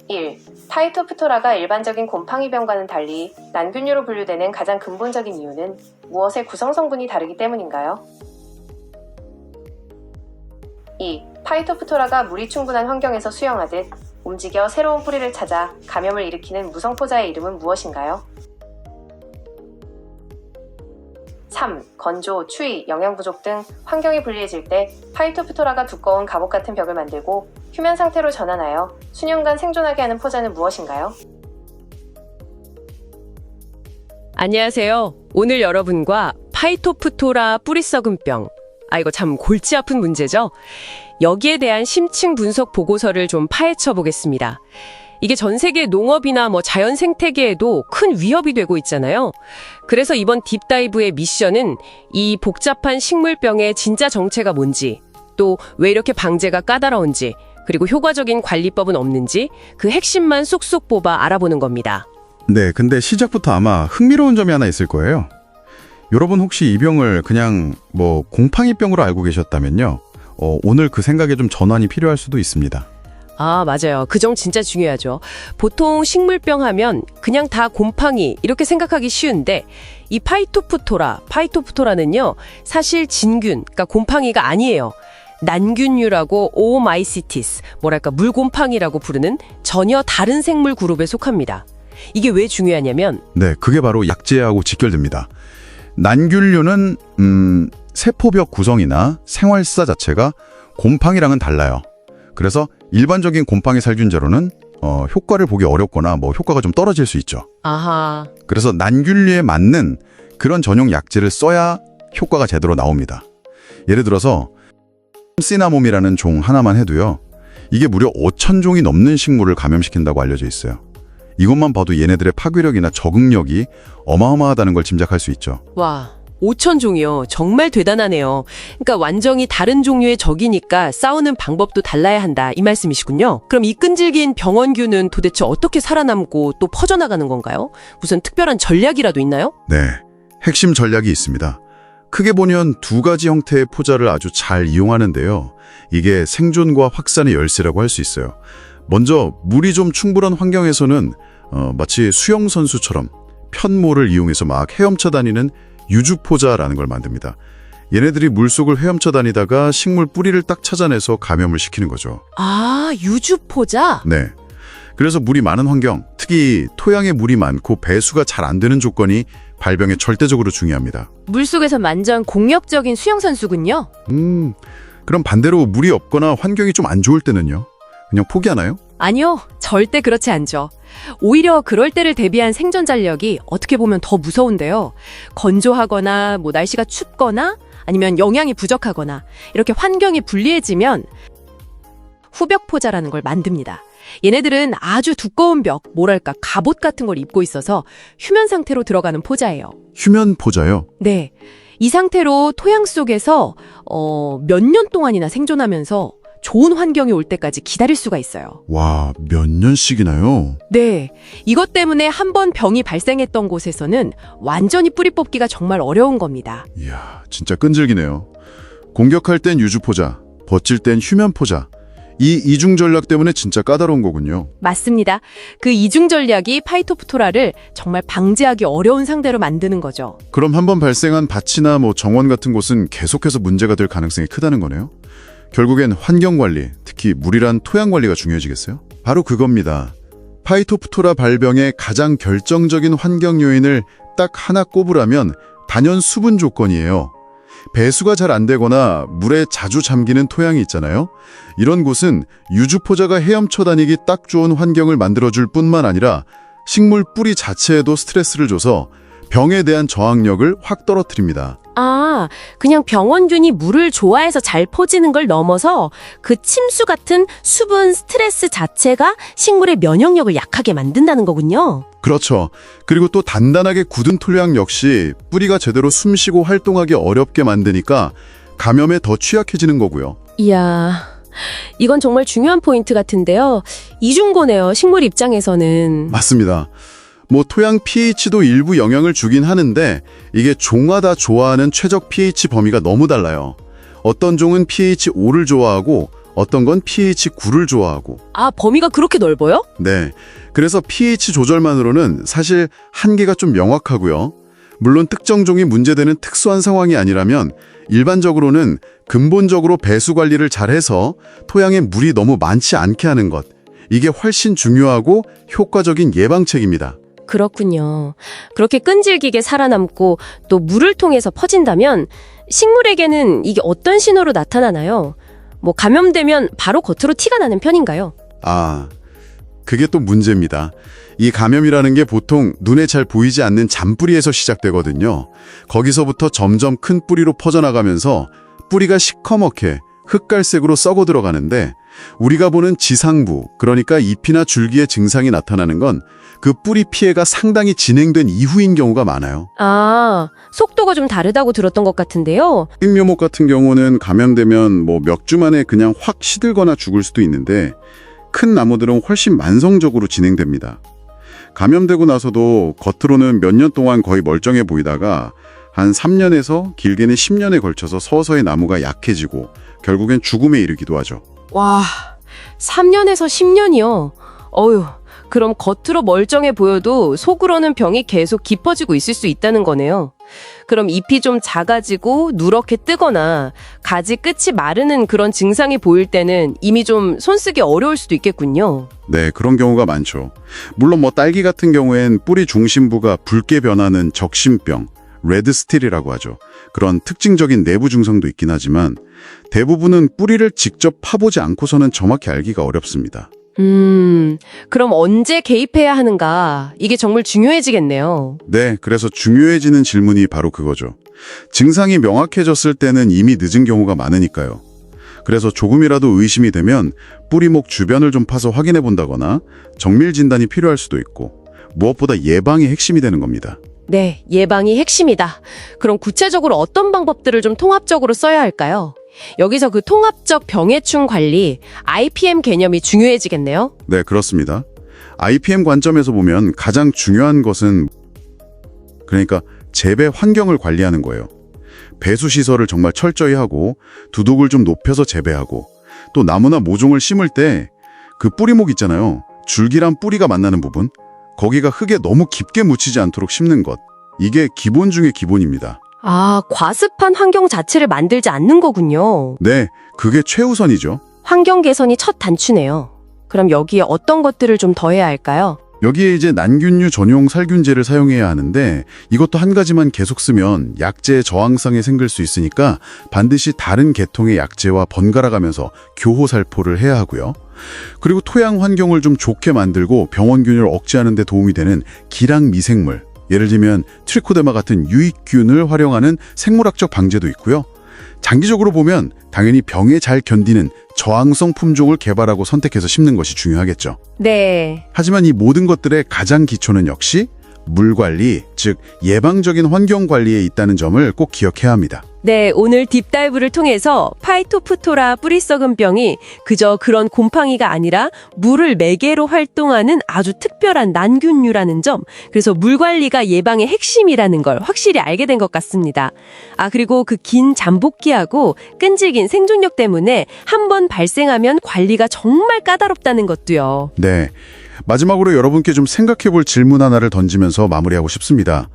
1. 파이토프토라가 일반적인 곰팡이병과는 달리 난균류로 분류되는 가장 근본적인 이유는 무엇의 구성 성분이 다르기 때문인가요? 2. 파이토프토라가 물이 충분한 환경에서 수영하듯 움직여 새로운 뿌리를 찾아 감염을 일으키는 무성포자의 이름은 무엇인가요? 3. 건조, 추위, 영양 부족 등 환경이 불리해질 때 파이토프토라가 두꺼운 갑옷 같은 벽을 만들고 휴면 상태로 전환하여 수년간 생존하게 하는 포자는 무엇인가요? 안녕하세요. 오늘 여러분과 파이토프토라 뿌리 썩은 병. 이거 참 골치 아픈 문제죠? 여기에 대한 심층 분석 보고서를 좀 파헤쳐 보겠습니다. 이게 전 세계 농업이나 자연 생태계에도 큰 위협이 되고 있잖아요. 그래서 이번 딥다이브의 미션은 이 복잡한 식물병의 진짜 정체가 뭔지, 또 왜 이렇게 방제가 까다로운지, 그리고 효과적인 관리법은 없는지 그 핵심만 쏙쏙 뽑아 알아보는 겁니다. 네, 근데 시작부터 아마 흥미로운 점이 하나 있을 거예요. 여러분 혹시 이 병을 그냥 곰팡이병으로 알고 계셨다면요. 오늘 그 생각에 좀 전환이 필요할 수도 있습니다. 맞아요. 그 점 진짜 중요하죠. 보통 식물병 하면 그냥 다 곰팡이 이렇게 생각하기 쉬운데 이 파이토프토라는요. 사실 진균, 그러니까 곰팡이가 아니에요. 난균류라고 오마이시티스, 물곰팡이라고 부르는 전혀 다른 생물 그룹에 속합니다. 이게 왜 중요하냐면 네, 그게 바로 약재하고 직결됩니다. 난균류는 세포벽 구성이나 생활사 자체가 곰팡이랑은 달라요. 그래서 일반적인 곰팡이 살균제로는 효과를 보기 어렵거나 효과가 좀 떨어질 수 있죠. 아하. 그래서 난균류에 맞는 그런 전용 약재를 써야 효과가 제대로 나옵니다. 예를 들어서 시나몬이라는 종 하나만 해도요. 이게 무려 5,000종이 넘는 식물을 감염시킨다고 알려져 있어요. 이것만 봐도 얘네들의 파괴력이나 적응력이 어마어마하다는 걸 짐작할 수 있죠. 와, 5,000종이요. 정말 대단하네요. 그러니까 완전히 다른 종류의 적이니까 싸우는 방법도 달라야 한다 이 말씀이시군요. 그럼 이 끈질긴 병원균은 도대체 어떻게 살아남고 또 퍼져나가는 건가요? 무슨 특별한 전략이라도 있나요? 네, 핵심 전략이 있습니다. 크게 보면 두 가지 형태의 포자를 아주 잘 이용하는데요. 이게 생존과 확산의 열쇠라고 할 수 있어요. 먼저 물이 좀 충분한 환경에서는 마치 수영선수처럼 편모를 이용해서 막 헤엄쳐 다니는 유주포자라는 걸 만듭니다. 얘네들이 물속을 헤엄쳐 다니다가 식물 뿌리를 딱 찾아내서 감염을 시키는 거죠. 유주포자? 네. 그래서 물이 많은 환경, 특히 토양에 물이 많고 배수가 잘 안 되는 조건이 발병에 절대적으로 중요합니다. 물속에서 완전 공격적인 수영선수군요. 그럼 반대로 물이 없거나 환경이 좀 안 좋을 때는요? 그냥 포기하나요? 아니요, 절대 그렇지 않죠. 오히려 그럴 때를 대비한 생존 전략이 어떻게 보면 더 무서운데요. 건조하거나 날씨가 춥거나 아니면 영양이 부족하거나 이렇게 환경이 불리해지면 후벽포자라는 걸 만듭니다. 얘네들은 아주 두꺼운 벽, 갑옷 같은 걸 입고 있어서 휴면 상태로 들어가는 포자예요. 휴면 포자요? 네. 이 상태로 토양 속에서 몇 년 동안이나 생존하면서 좋은 환경이 올 때까지 기다릴 수가 있어요. 와, 몇 년씩이나요? 네. 이것 때문에 한 번 병이 발생했던 곳에서는 완전히 뿌리 뽑기가 정말 어려운 겁니다. 이야, 진짜 끈질기네요. 공격할 땐 유주포자, 버틸 땐 휴면포자. 이 이중 전략 때문에 진짜 까다로운 거군요. 맞습니다. 그 이중 전략이 파이토프토라를 정말 방제하기 어려운 상대로 만드는 거죠. 그럼 한번 발생한 밭이나 정원 같은 곳은 계속해서 문제가 될 가능성이 크다는 거네요. 결국엔 환경관리, 특히 물이란 토양관리가 중요해지겠어요? 바로 그겁니다. 파이토프토라 발병의 가장 결정적인 환경 요인을 딱 하나 꼽으라면 단연 수분 조건이에요. 배수가 잘 안 되거나 물에 자주 잠기는 토양이 있잖아요. 이런 곳은 유주포자가 헤엄쳐 다니기 딱 좋은 환경을 만들어줄 뿐만 아니라 식물 뿌리 자체에도 스트레스를 줘서 병에 대한 저항력을 확 떨어뜨립니다. 그냥 병원균이 물을 좋아해서 잘 퍼지는 걸 넘어서 그 침수 같은 수분 스트레스 자체가 식물의 면역력을 약하게 만든다는 거군요. 그렇죠. 그리고 또 단단하게 굳은 토양 역시 뿌리가 제대로 숨쉬고 활동하기 어렵게 만드니까 감염에 더 취약해지는 거고요. 이야, 이건 정말 중요한 포인트 같은데요. 이중고네요, 식물 입장에서는. 맞습니다. 토양 pH도 일부 영향을 주긴 하는데 이게 종마다 좋아하는 최적 pH 범위가 너무 달라요. 어떤 종은 pH 5를 좋아하고 어떤 건 pH 9를 좋아하고. 아, 범위가 그렇게 넓어요? 네. 그래서 pH 조절만으로는 사실 한계가 좀 명확하고요. 물론 특정 종이 문제되는 특수한 상황이 아니라면 일반적으로는 근본적으로 배수 관리를 잘해서 토양에 물이 너무 많지 않게 하는 것. 이게 훨씬 중요하고 효과적인 예방책입니다. 그렇군요. 그렇게 끈질기게 살아남고 또 물을 통해서 퍼진다면 식물에게는 이게 어떤 신호로 나타나나요? 뭐 감염되면 바로 겉으로 티가 나는 편인가요? 아, 그게 또 문제입니다. 이 감염이라는 게 보통 눈에 잘 보이지 않는 잔뿌리에서 시작되거든요. 거기서부터 점점 큰 뿌리로 퍼져나가면서 뿌리가 시커멓게 흑갈색으로 썩어 들어가는데 우리가 보는 지상부, 그러니까 잎이나 줄기에 증상이 나타나는 건 그 뿌리 피해가 상당히 진행된 이후인 경우가 많아요. 아, 속도가 좀 다르다고 들었던 것 같은데요. 흑묘목 같은 경우는 감염되면 뭐 몇 주 만에 그냥 확 시들거나 죽을 수도 있는데 큰 나무들은 훨씬 만성적으로 진행됩니다. 감염되고 나서도 겉으로는 몇 년 동안 거의 멀쩡해 보이다가 한 3년에서 길게는 10년에 걸쳐서 서서히 나무가 약해지고 결국엔 죽음에 이르기도 하죠. 와, 3년에서 10년이요. 어휴, 그럼 겉으로 멀쩡해 보여도 속으로는 병이 계속 깊어지고 있을 수 있다는 거네요. 그럼 잎이 좀 작아지고 누렇게 뜨거나 가지 끝이 마르는 그런 증상이 보일 때는 이미 좀 손쓰기 어려울 수도 있겠군요. 네, 그런 경우가 많죠. 물론 뭐 딸기 같은 경우엔 뿌리 중심부가 붉게 변하는 적심병, 레드스틸이라고 하죠. 그런 특징적인 내부 증상도 있긴 하지만 대부분은 뿌리를 직접 파보지 않고서는 정확히 알기가 어렵습니다. 그럼 언제 개입해야 하는가? 이게 정말 중요해지겠네요. 네, 그래서 중요해지는 질문이 바로 그거죠. 증상이 명확해졌을 때는 이미 늦은 경우가 많으니까요. 그래서 조금이라도 의심이 되면 뿌리목 주변을 좀 파서 확인해 본다거나 정밀 진단이 필요할 수도 있고 무엇보다 예방이 핵심이 되는 겁니다. 네, 예방이 핵심이다. 그럼 구체적으로 어떤 방법들을 좀 통합적으로 써야 할까요? 여기서 그 통합적 병해충 관리, IPM 개념이 중요해지겠네요. 네, 그렇습니다. IPM 관점에서 보면 가장 중요한 것은 그러니까 재배 환경을 관리하는 거예요. 배수 시설을 정말 철저히 하고 두둑을 좀 높여서 재배하고 또 나무나 모종을 심을 때 그 뿌리목 있잖아요. 줄기랑 뿌리가 만나는 부분, 거기가 흙에 너무 깊게 묻히지 않도록 심는 것. 이게 기본 중의 기본입니다. 아, 과습한 환경 자체를 만들지 않는 거군요. 네, 그게 최우선이죠. 환경 개선이 첫 단추네요. 그럼 여기에 어떤 것들을 좀 더해야 할까요? 여기에 이제 난균류 전용 살균제를 사용해야 하는데 이것도 한 가지만 계속 쓰면 약제의 저항성이 생길 수 있으니까 반드시 다른 계통의 약제와 번갈아 가면서 교호 살포를 해야 하고요. 그리고 토양 환경을 좀 좋게 만들고 병원균을 억제하는 데 도움이 되는 기랑 미생물, 예를 들면 트리코데마 같은 유익균을 활용하는 생물학적 방제도 있고요. 장기적으로 보면 당연히 병에 잘 견디는 저항성 품종을 개발하고 선택해서 심는 것이 중요하겠죠. 네. 하지만 이 모든 것들의 가장 기초는 역시 물 관리, 즉 예방적인 환경 관리에 있다는 점을 꼭 기억해야 합니다. 네, 오늘 딥다이브를 통해서 파이토프토라 뿌리 썩은 병이 그저 그런 곰팡이가 아니라 물을 매개로 활동하는 아주 특별한 난균류라는 점, 그래서 물 관리가 예방의 핵심이라는 걸 확실히 알게 된 것 같습니다. 아, 그리고 그 긴 잠복기하고 끈질긴 생존력 때문에 한 번 발생하면 관리가 정말 까다롭다는 것도요. 네, 마지막으로 여러분께 좀 생각해 볼 질문 하나를 던지면서 마무리하고 싶습니다.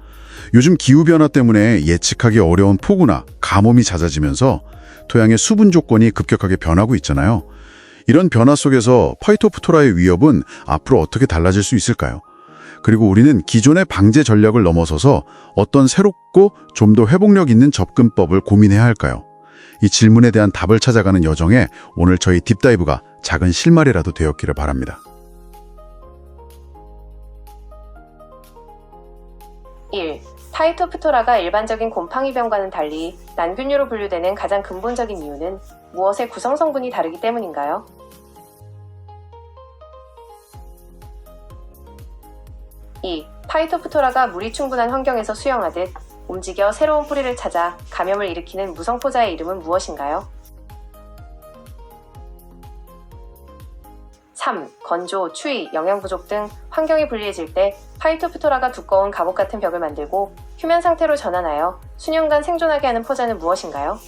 요즘 기후변화 때문에 예측하기 어려운 폭우나 가뭄이 잦아지면서 토양의 수분 조건이 급격하게 변하고 있잖아요. 이런 변화 속에서 파이토프토라의 위협은 앞으로 어떻게 달라질 수 있을까요? 그리고 우리는 기존의 방제 전략을 넘어서서 어떤 새롭고 좀 더 회복력 있는 접근법을 고민해야 할까요? 이 질문에 대한 답을 찾아가는 여정에 오늘 저희 딥다이브가 작은 실마리라도 되었기를 바랍니다. 1. 파이토프토라가 일반적인 곰팡이병과는 달리 난균류로 분류되는 가장 근본적인 이유는 무엇의 구성 성분이 다르기 때문인가요? 2. 파이토프토라가 물이 충분한 환경에서 수영하듯 움직여 새로운 뿌리를 찾아 감염을 일으키는 무성포자의 이름은 무엇인가요? 3. 건조, 추위, 영양 부족 등 환경이 불리해질 때 파이토프토라가 두꺼운 갑옷 같은 벽을 만들고 휴면 상태로 전환하여 수년간 생존하게 하는 포자는 무엇인가요?